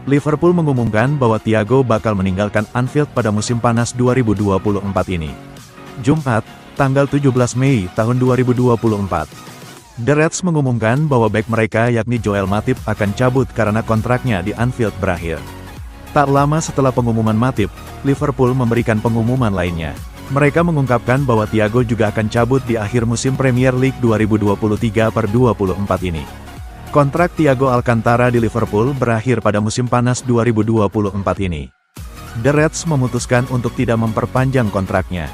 Liverpool mengumumkan bahwa Thiago bakal meninggalkan Anfield pada musim panas 2024 ini. Jumat, tanggal 17 Mei tahun 2024. The Reds mengumumkan bahwa bek mereka yakni Joel Matip akan cabut karena kontraknya di Anfield berakhir. Tak lama setelah pengumuman Matip, Liverpool memberikan pengumuman lainnya. Mereka mengungkapkan bahwa Thiago juga akan cabut di akhir musim Premier League 2023/24 ini. Kontrak Thiago Alcantara di Liverpool berakhir pada musim panas 2024 ini. The Reds memutuskan untuk tidak memperpanjang kontraknya.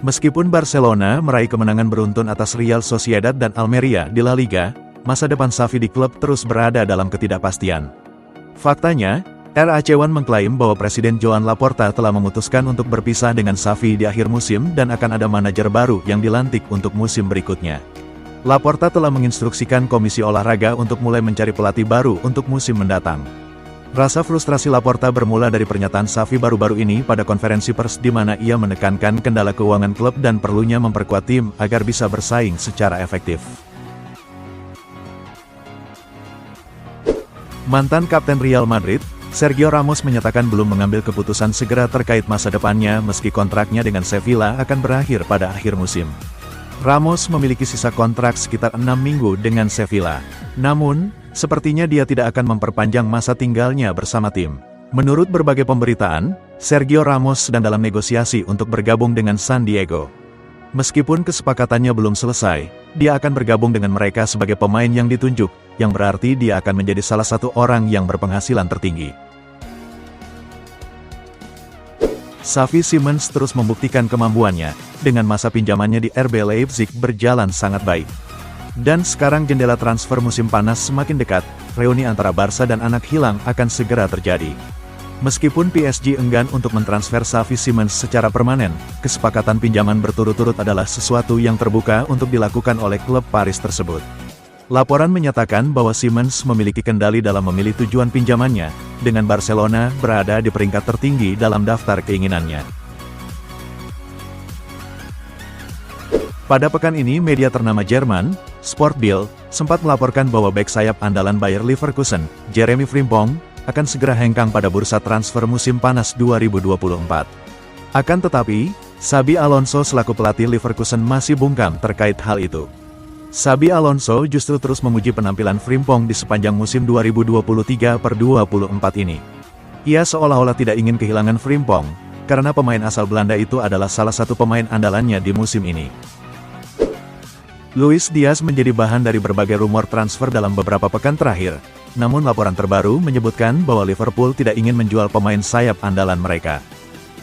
Meskipun Barcelona meraih kemenangan beruntun atas Real Sociedad dan Almeria di La Liga, masa depan Xavi di klub terus berada dalam ketidakpastian. Faktanya, RAC1 mengklaim bahwa Presiden Joan Laporta telah memutuskan untuk berpisah dengan Xavi di akhir musim dan akan ada manajer baru yang dilantik untuk musim berikutnya. Laporta telah menginstruksikan Komisi Olahraga untuk mulai mencari pelatih baru untuk musim mendatang. Rasa frustrasi Laporta bermula dari pernyataan Xavi baru-baru ini pada konferensi pers di mana ia menekankan kendala keuangan klub dan perlunya memperkuat tim agar bisa bersaing secara efektif. Mantan Kapten Real Madrid, Sergio Ramos menyatakan belum mengambil keputusan segera terkait masa depannya meski kontraknya dengan Sevilla akan berakhir pada akhir musim. Ramos memiliki sisa kontrak sekitar 6 minggu dengan Sevilla. Namun, sepertinya dia tidak akan memperpanjang masa tinggalnya bersama tim. Menurut berbagai pemberitaan, Sergio Ramos sedang dalam negosiasi untuk bergabung dengan San Diego. Meskipun kesepakatannya belum selesai, dia akan bergabung dengan mereka sebagai pemain yang ditunjuk, yang berarti dia akan menjadi salah satu orang yang berpenghasilan tertinggi. Xavi Simons terus membuktikan kemampuannya, dengan masa pinjamannya di RB Leipzig berjalan sangat baik. Dan sekarang jendela transfer musim panas semakin dekat, reuni antara Barca dan anak hilang akan segera terjadi. Meskipun PSG enggan untuk mentransfer Xavi Simons secara permanen, kesepakatan pinjaman berturut-turut adalah sesuatu yang terbuka untuk dilakukan oleh klub Paris tersebut. Laporan menyatakan bahwa Simons memiliki kendali dalam memilih tujuan pinjamannya, dengan Barcelona berada di peringkat tertinggi dalam daftar keinginannya. Pada pekan ini media ternama Jerman, Sport Bild, sempat melaporkan bahwa bek sayap andalan Bayer Leverkusen, Jeremy Frimpong, akan segera hengkang pada bursa transfer musim panas 2024. Akan tetapi, Xabi Alonso selaku pelatih Leverkusen masih bungkam terkait hal itu. Xabi Alonso justru terus memuji penampilan Frimpong di sepanjang musim 2023/24 ini. Ia seolah-olah tidak ingin kehilangan Frimpong, karena pemain asal Belanda itu adalah salah satu pemain andalannya di musim ini. Luis Diaz menjadi bahan dari berbagai rumor transfer dalam beberapa pekan terakhir, namun laporan terbaru menyebutkan bahwa Liverpool tidak ingin menjual pemain sayap andalan mereka.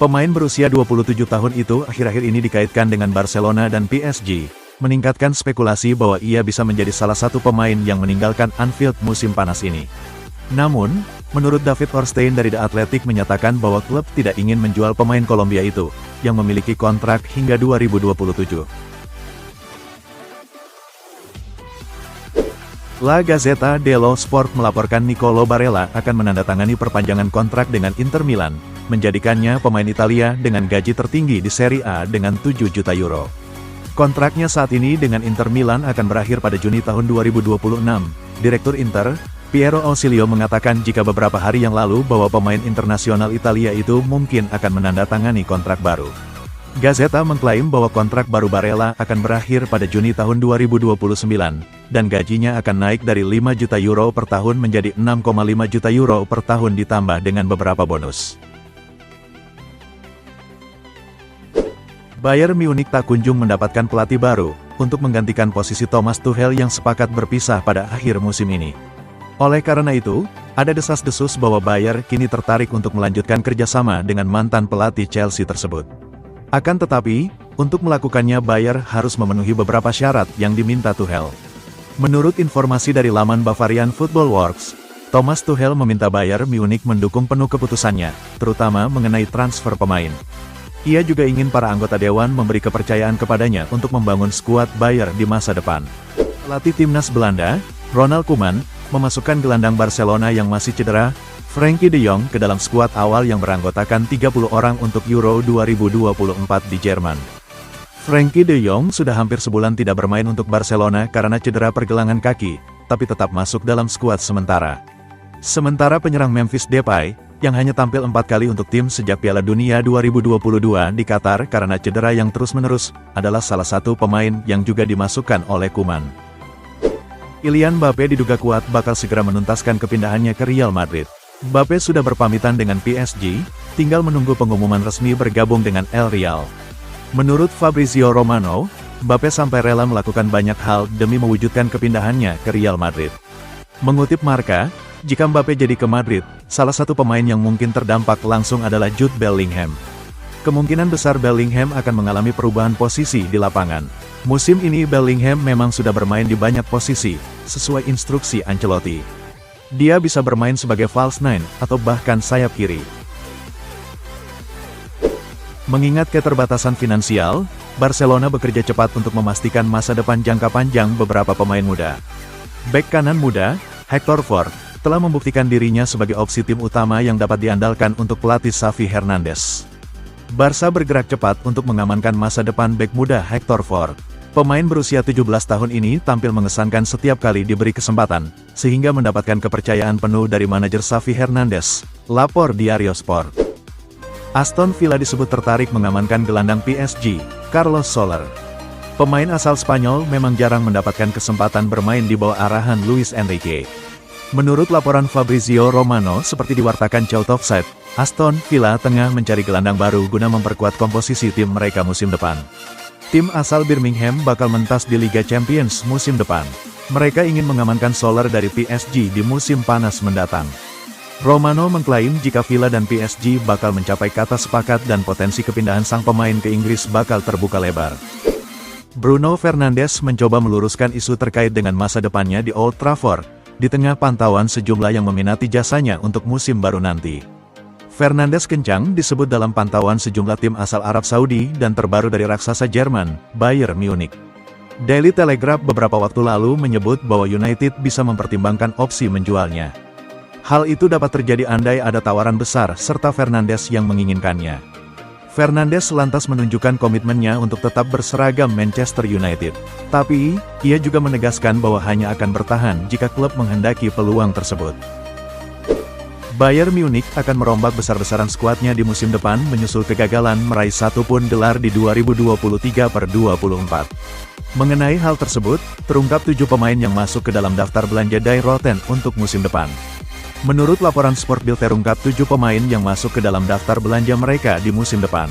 Pemain berusia 27 tahun itu akhir-akhir ini dikaitkan dengan Barcelona dan PSG, meningkatkan spekulasi bahwa ia bisa menjadi salah satu pemain yang meninggalkan Anfield musim panas ini. Namun, menurut David Ornstein dari The Athletic menyatakan bahwa klub tidak ingin menjual pemain Kolombia itu, yang memiliki kontrak hingga 2027. La Gazzetta dello Sport melaporkan Nicolo Barella akan menandatangani perpanjangan kontrak dengan Inter Milan, menjadikannya pemain Italia dengan gaji tertinggi di Serie A dengan 7 juta euro. Kontraknya saat ini dengan Inter Milan akan berakhir pada Juni tahun 2026. Direktur Inter, Piero Ausilio mengatakan jika beberapa hari yang lalu bahwa pemain internasional Italia itu mungkin akan menandatangani kontrak baru. Gazzetta mengklaim bahwa kontrak baru Barella akan berakhir pada Juni tahun 2029, dan gajinya akan naik dari 5 juta euro per tahun menjadi 6,5 juta euro per tahun ditambah dengan beberapa bonus. Bayern Munich tak kunjung mendapatkan pelatih baru, untuk menggantikan posisi Thomas Tuchel yang sepakat berpisah pada akhir musim ini. Oleh karena itu, ada desas-desus bahwa Bayern kini tertarik untuk melanjutkan kerjasama dengan mantan pelatih Chelsea tersebut. Akan tetapi, untuk melakukannya Bayern harus memenuhi beberapa syarat yang diminta Tuchel. Menurut informasi dari laman Bavarian Football Works, Thomas Tuchel meminta Bayern Munich mendukung penuh keputusannya, terutama mengenai transfer pemain. Ia juga ingin para anggota dewan memberi kepercayaan kepadanya untuk membangun skuad Bayern di masa depan. Pelatih timnas Belanda, Ronald Koeman, memasukkan gelandang Barcelona yang masih cedera, Frenkie de Jong ke dalam skuad awal yang beranggotakan 30 orang untuk Euro 2024 di Jerman. Frenkie de Jong sudah hampir sebulan tidak bermain untuk Barcelona karena cedera pergelangan kaki, tapi tetap masuk dalam skuad sementara. Sementara penyerang Memphis Depay, yang hanya tampil 4 kali untuk tim sejak Piala Dunia 2022 di Qatar karena cedera yang terus-menerus, adalah salah satu pemain yang juga dimasukkan oleh Koeman. Kylian Mbappe diduga kuat bakal segera menuntaskan kepindahannya ke Real Madrid. Mbappe sudah berpamitan dengan PSG, tinggal menunggu pengumuman resmi bergabung dengan El Real. Menurut Fabrizio Romano, Mbappe sampai rela melakukan banyak hal demi mewujudkan kepindahannya ke Real Madrid. Mengutip Marca, jika Mbappe jadi ke Madrid, salah satu pemain yang mungkin terdampak langsung adalah Jude Bellingham. Kemungkinan besar Bellingham akan mengalami perubahan posisi di lapangan. Musim ini Bellingham memang sudah bermain di banyak posisi, sesuai instruksi Ancelotti. Dia bisa bermain sebagai false nine, atau bahkan sayap kiri. Mengingat keterbatasan finansial, Barcelona bekerja cepat untuk memastikan masa depan jangka panjang beberapa pemain muda. Bek kanan muda, Hector Ford, telah membuktikan dirinya sebagai opsi tim utama yang dapat diandalkan untuk pelatih Xavi Hernandez. Barca bergerak cepat untuk mengamankan masa depan bek muda Hector Ford. Pemain berusia 17 tahun ini tampil mengesankan setiap kali diberi kesempatan, sehingga mendapatkan kepercayaan penuh dari manajer Xavi Hernandez, lapor Diario Sport. Aston Villa disebut tertarik mengamankan gelandang PSG, Carlos Soler. Pemain asal Spanyol memang jarang mendapatkan kesempatan bermain di bawah arahan Luis Enrique. Menurut laporan Fabrizio Romano seperti diwartakan Shout Offside, Aston Villa tengah mencari gelandang baru guna memperkuat komposisi tim mereka musim depan. Tim asal Birmingham bakal mentas di Liga Champions musim depan. Mereka ingin mengamankan Soler dari PSG di musim panas mendatang. Romano mengklaim jika Villa dan PSG bakal mencapai kata sepakat dan potensi kepindahan sang pemain ke Inggris bakal terbuka lebar. Bruno Fernandes mencoba meluruskan isu terkait dengan masa depannya di Old Trafford, di tengah pantauan sejumlah yang meminati jasanya untuk musim baru nanti. Fernandes kencang disebut dalam pantauan sejumlah tim asal Arab Saudi dan terbaru dari raksasa Jerman, Bayern Munich. Daily Telegraph beberapa waktu lalu menyebut bahwa United bisa mempertimbangkan opsi menjualnya. Hal itu dapat terjadi andai ada tawaran besar serta Fernandes yang menginginkannya. Fernandes lantas menunjukkan komitmennya untuk tetap berseragam Manchester United. Tapi, ia juga menegaskan bahwa hanya akan bertahan jika klub menghendaki peluang tersebut. Bayern Munich akan merombak besar-besaran skuadnya di musim depan menyusul kegagalan meraih satu pun gelar di 2023/24. Mengenai hal tersebut, terungkap 7 pemain yang masuk ke dalam daftar belanja Die Rotten untuk musim depan. Menurut laporan Sport Bild terungkap 7 pemain yang masuk ke dalam daftar belanja mereka di musim depan.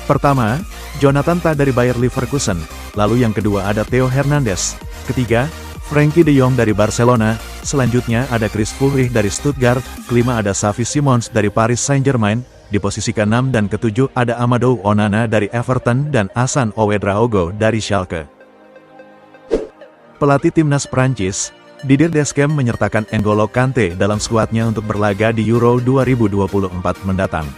Pertama, Jonathan Tah dari Bayer Leverkusen, lalu yang kedua ada Theo Hernandez, ketiga, Frenkie de Jong dari Barcelona, selanjutnya ada Chris Führich dari Stuttgart, kelima ada Xavi Simons dari Paris Saint-Germain, di posisi ke-6 dan ke-7 ada Amadou Onana dari Everton dan Hassan Ouedraogo dari Schalke. Pelatih timnas Prancis, Didier Deschamps menyertakan N'Golo Kante dalam skuadnya untuk berlaga di Euro 2024 mendatang.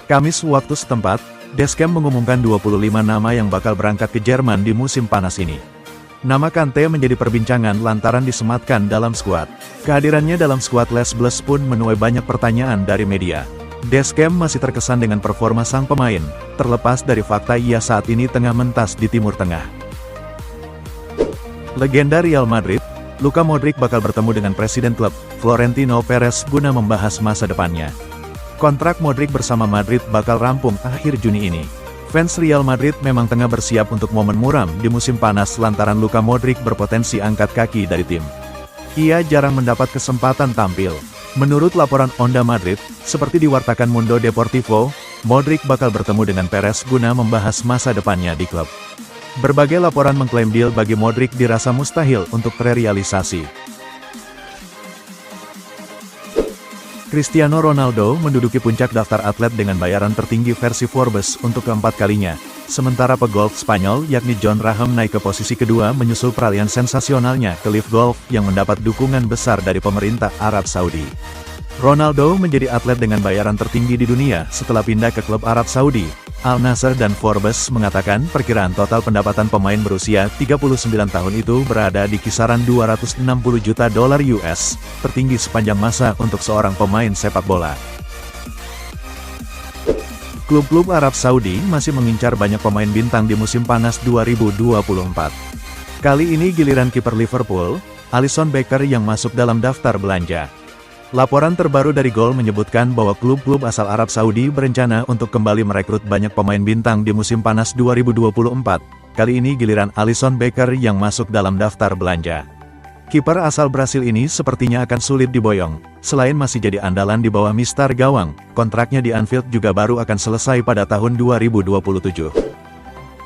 Kamis waktu setempat, Deschamps mengumumkan 25 nama yang bakal berangkat ke Jerman di musim panas ini. Nama Kante menjadi perbincangan lantaran disematkan dalam skuad. Kehadirannya dalam skuad Les Bleus pun menuai banyak pertanyaan dari media. Deschamps masih terkesan dengan performa sang pemain, terlepas dari fakta ia saat ini tengah mentas di Timur Tengah. Legenda Real Madrid, Luka Modric bakal bertemu dengan Presiden klub, Florentino Perez guna membahas masa depannya. Kontrak Modric bersama Madrid bakal rampung akhir Juni ini. Fans Real Madrid memang tengah bersiap untuk momen muram di musim panas lantaran Luka Modric berpotensi angkat kaki dari tim. Ia jarang mendapat kesempatan tampil. Menurut laporan Onda Madrid, seperti diwartakan Mundo Deportivo, Modric bakal bertemu dengan Perez guna membahas masa depannya di klub. Berbagai laporan mengklaim deal bagi Modric dirasa mustahil untuk terrealisasi. Cristiano Ronaldo menduduki puncak daftar atlet dengan bayaran tertinggi versi Forbes untuk keempat kalinya, sementara pegolf Spanyol yakni Jon Rahm naik ke posisi kedua menyusul peralihan sensasionalnya ke LIV Golf yang mendapat dukungan besar dari pemerintah Arab Saudi. Ronaldo menjadi atlet dengan bayaran tertinggi di dunia setelah pindah ke klub Arab Saudi, Al Nassr, dan Forbes mengatakan perkiraan total pendapatan pemain berusia 39 tahun itu berada di kisaran 260 juta dolar US, tertinggi sepanjang masa untuk seorang pemain sepak bola. Klub-klub Arab Saudi masih mengincar banyak pemain bintang di musim panas 2024. Kali ini giliran kiper Liverpool, Alisson Becker yang masuk dalam daftar belanja. Laporan terbaru dari Goal menyebutkan bahwa klub-klub asal Arab Saudi berencana untuk kembali merekrut banyak pemain bintang di musim panas 2024. Kali ini giliran Alisson Becker yang masuk dalam daftar belanja. Kiper asal Brasil ini sepertinya akan sulit diboyong. Selain masih jadi andalan di bawah mistar gawang, kontraknya di Anfield juga baru akan selesai pada tahun 2027.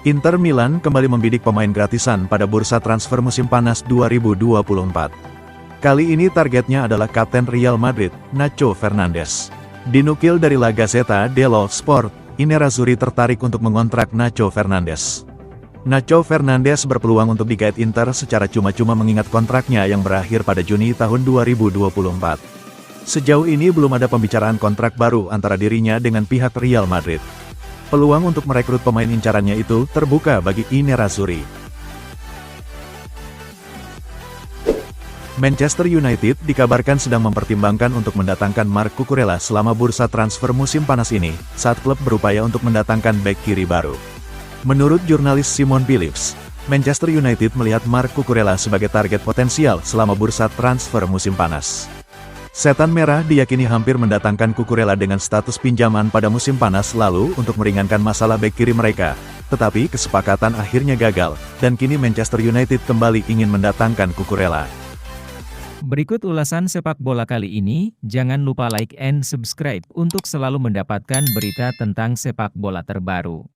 Inter Milan kembali membidik pemain gratisan pada bursa transfer musim panas 2024. Kali ini targetnya adalah kapten Real Madrid, Nacho Fernandes. Dinukil dari La Gazzetta dello Sport, Nerazzurri tertarik untuk mengontrak Nacho Fernandes. Nacho Fernandes berpeluang untuk digait Inter secara cuma-cuma mengingat kontraknya yang berakhir pada Juni tahun 2024. Sejauh ini belum ada pembicaraan kontrak baru antara dirinya dengan pihak Real Madrid. Peluang untuk merekrut pemain incarannya itu terbuka bagi Nerazzurri. Manchester United dikabarkan sedang mempertimbangkan untuk mendatangkan Marc Cucurella selama bursa transfer musim panas ini, saat klub berupaya untuk mendatangkan bek kiri baru. Menurut jurnalis Simon Phillips, Manchester United melihat Marc Cucurella sebagai target potensial selama bursa transfer musim panas. Setan Merah diyakini hampir mendatangkan Cucurella dengan status pinjaman pada musim panas lalu untuk meringankan masalah bek kiri mereka, tetapi kesepakatan akhirnya gagal, dan kini Manchester United kembali ingin mendatangkan Cucurella. Berikut ulasan sepak bola kali ini, jangan lupa like and subscribe untuk selalu mendapatkan berita tentang sepak bola terbaru.